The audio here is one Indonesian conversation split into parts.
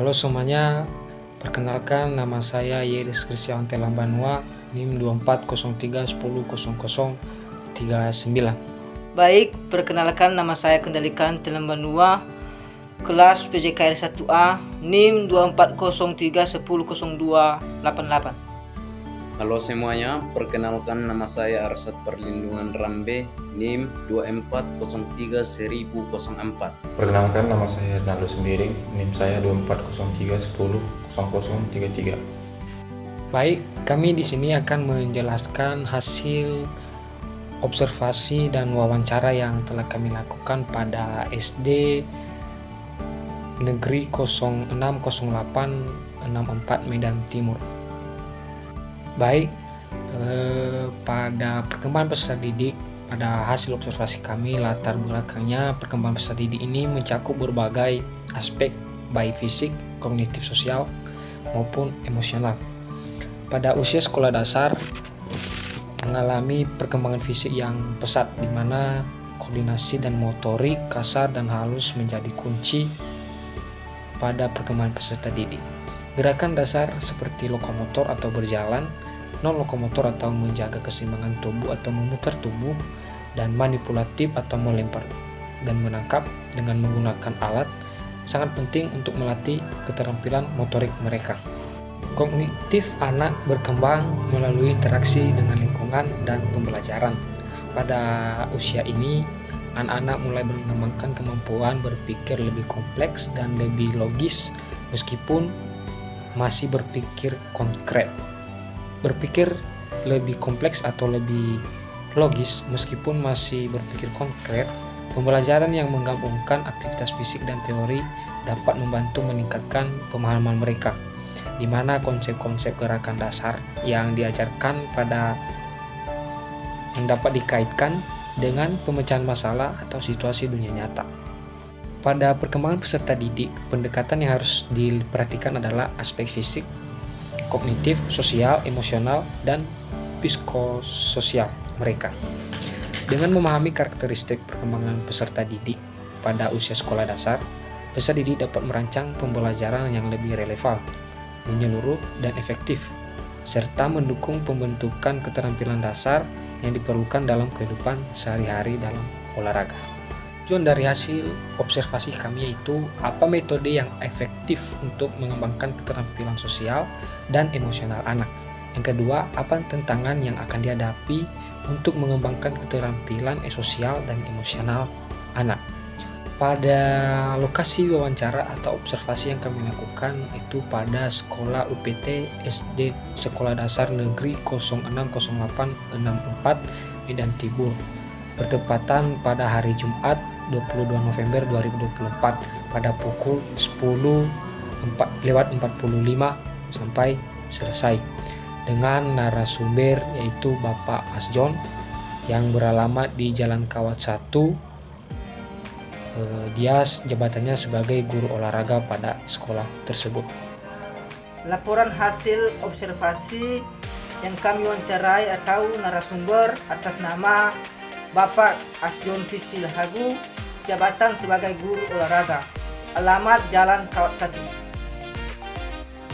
Halo semuanya, perkenalkan nama saya Yeris Christian Telambanua, NIM 2403100039. Baik, perkenalkan nama saya Kendalikan Telambanua, kelas PJKR 1A, NIM 2403100288. Halo semuanya, perkenalkan nama saya Arsad Perlindungan Rambe, NIM 24031004. Perkenalkan nama saya Naldo Sembiring, NIM saya 2403100033. Baik, kami di sini akan menjelaskan hasil observasi dan wawancara yang telah kami lakukan pada SD Negeri 060864 Medan Timur. Baik, pada perkembangan peserta didik, pada hasil observasi kami, latar belakangnya perkembangan peserta didik ini mencakup berbagai aspek baik fisik, kognitif sosial, maupun emosional. Pada usia sekolah dasar mengalami perkembangan fisik yang pesat, di mana koordinasi dan motorik kasar dan halus menjadi kunci pada perkembangan peserta didik. Gerakan dasar seperti lokomotor atau berjalan, non-lokomotor atau menjaga keseimbangan tubuh atau memutar tubuh, dan manipulatif atau melempar dan menangkap dengan menggunakan alat sangat penting untuk melatih keterampilan motorik mereka. Kognitif anak berkembang melalui interaksi dengan lingkungan dan pembelajaran. Pada usia ini, anak-anak mulai mengembangkan kemampuan berpikir lebih kompleks dan lebih logis meskipun masih berpikir konkret. Berpikir lebih kompleks atau lebih logis meskipun masih berpikir konkret, pembelajaran yang menggabungkan aktivitas fisik dan teori dapat membantu meningkatkan pemahaman mereka, di mana konsep-konsep gerakan dasar yang diajarkan yang dapat dikaitkan dengan pemecahan masalah atau situasi dunia nyata. Pada perkembangan peserta didik, pendekatan yang harus diperhatikan adalah aspek fisik, kognitif, sosial, emosional, dan psikososial mereka. Dengan memahami karakteristik perkembangan peserta didik pada usia sekolah dasar, peserta didik dapat merancang pembelajaran yang lebih relevan, menyeluruh, dan efektif, serta mendukung pembentukan keterampilan dasar yang diperlukan dalam kehidupan sehari-hari dalam olahraga. Tujuan dari hasil observasi kami yaitu apa metode yang efektif untuk mengembangkan keterampilan sosial dan emosional anak. Yang kedua, apa tantangan yang akan dihadapi untuk mengembangkan keterampilan sosial dan emosional anak. Pada lokasi wawancara atau observasi yang kami lakukan itu pada sekolah UPT SD Sekolah Dasar Negeri 060864 Medan Timur, bertepatan pada hari Jumat 22 November 2024 pada pukul 10:45 sampai selesai, dengan narasumber yaitu Bapak Asjon yang beralamat di Jalan Kawat 1. Dia jabatannya sebagai guru olahraga pada sekolah tersebut. Laporan hasil observasi yang kami wawancarai atau narasumber atas nama Bapak Asjon Fisilhagu, jabatan sebagai guru olahraga, alamat Jalan Kawat 1.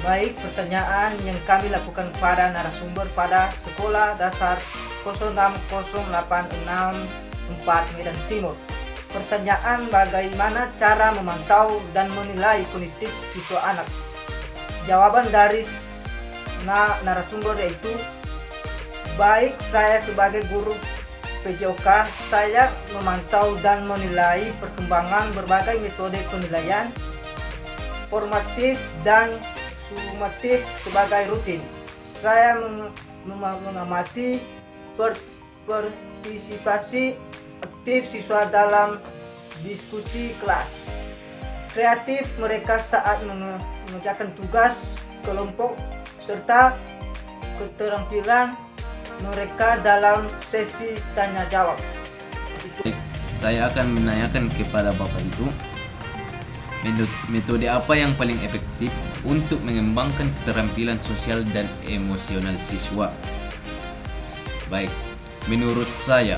Baik, pertanyaan yang kami lakukan kepada narasumber pada Sekolah Dasar 060864 Medan Timur. Pertanyaan, bagaimana cara memantau dan menilai kognitif siswa anak? Jawaban dari narasumber yaitu, baik, saya sebagai guru PJOK, saya memantau dan menilai perkembangan berbagai metode penilaian, formatif dan sumatif sebagai rutin. Saya mengamati partisipasi aktif siswa dalam diskusi kelas, kreatif mereka saat mengerjakan tugas kelompok, serta keterampilan mereka dalam sesi tanya jawab. Saya akan menanyakan kepada Bapak itu, metode apa yang paling efektif untuk mengembangkan keterampilan sosial dan emosional siswa? Baik, menurut saya,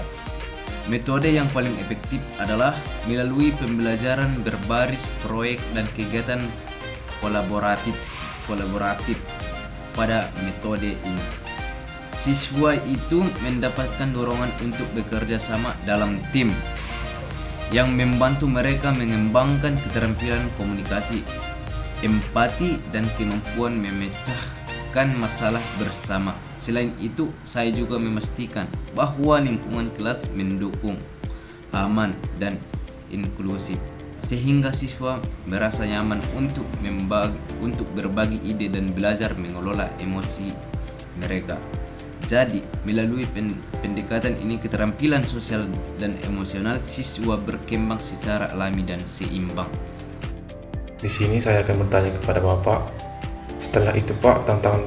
metode yang paling efektif adalah melalui pembelajaran berbaris proyek dan kegiatan kolaboratif pada metode ini. Siswa itu mendapatkan dorongan untuk bekerja sama dalam tim yang membantu mereka mengembangkan keterampilan komunikasi, empati, dan kemampuan memecahkan masalah bersama. Selain itu, saya juga memastikan bahwa lingkungan kelas mendukung, aman, dan inklusif, sehingga siswa merasa nyaman untuk berbagi ide dan belajar mengelola emosi mereka. Jadi, melalui pendekatan ini, keterampilan sosial dan emosional siswa berkembang secara alami dan seimbang. Di sini saya akan bertanya kepada Bapak. Setelah itu Pak, tantangan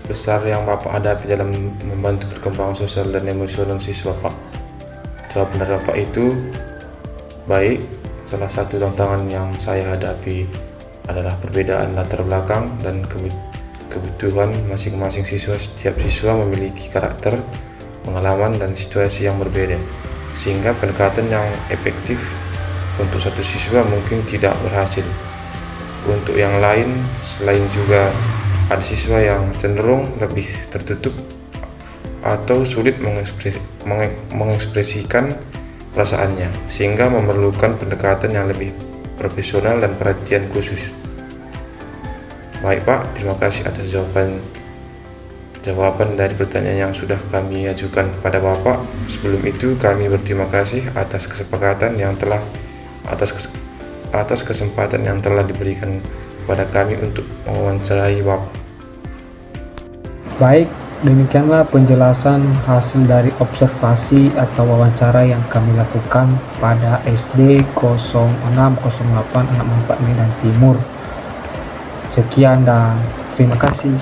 besar yang Bapak hadapi dalam membantu perkembangan sosial dan emosional siswa Pak? Jawab benar Bapak itu baik. Salah satu tantangan yang saya hadapi adalah perbedaan latar belakang dan kebutuhan masing-masing siswa. Setiap siswa memiliki karakter, pengalaman, dan situasi yang berbeda, sehingga pendekatan yang efektif untuk satu siswa mungkin tidak berhasil untuk yang lain. Selain juga ada siswa yang cenderung lebih tertutup atau sulit mengekspresikan perasaannya, sehingga memerlukan pendekatan yang lebih profesional dan perhatian khusus. Baik Pak, terima kasih atas jawaban dari pertanyaan yang sudah kami ajukan kepada Bapak. Sebelum itu kami berterima kasih atas kesempatan yang telah diberikan kepada kami untuk mewawancarai Bapak. Baik, demikianlah penjelasan hasil dari observasi atau wawancara yang kami lakukan pada SD 0608 64 Medan Timur. Sekian dan terima kasih.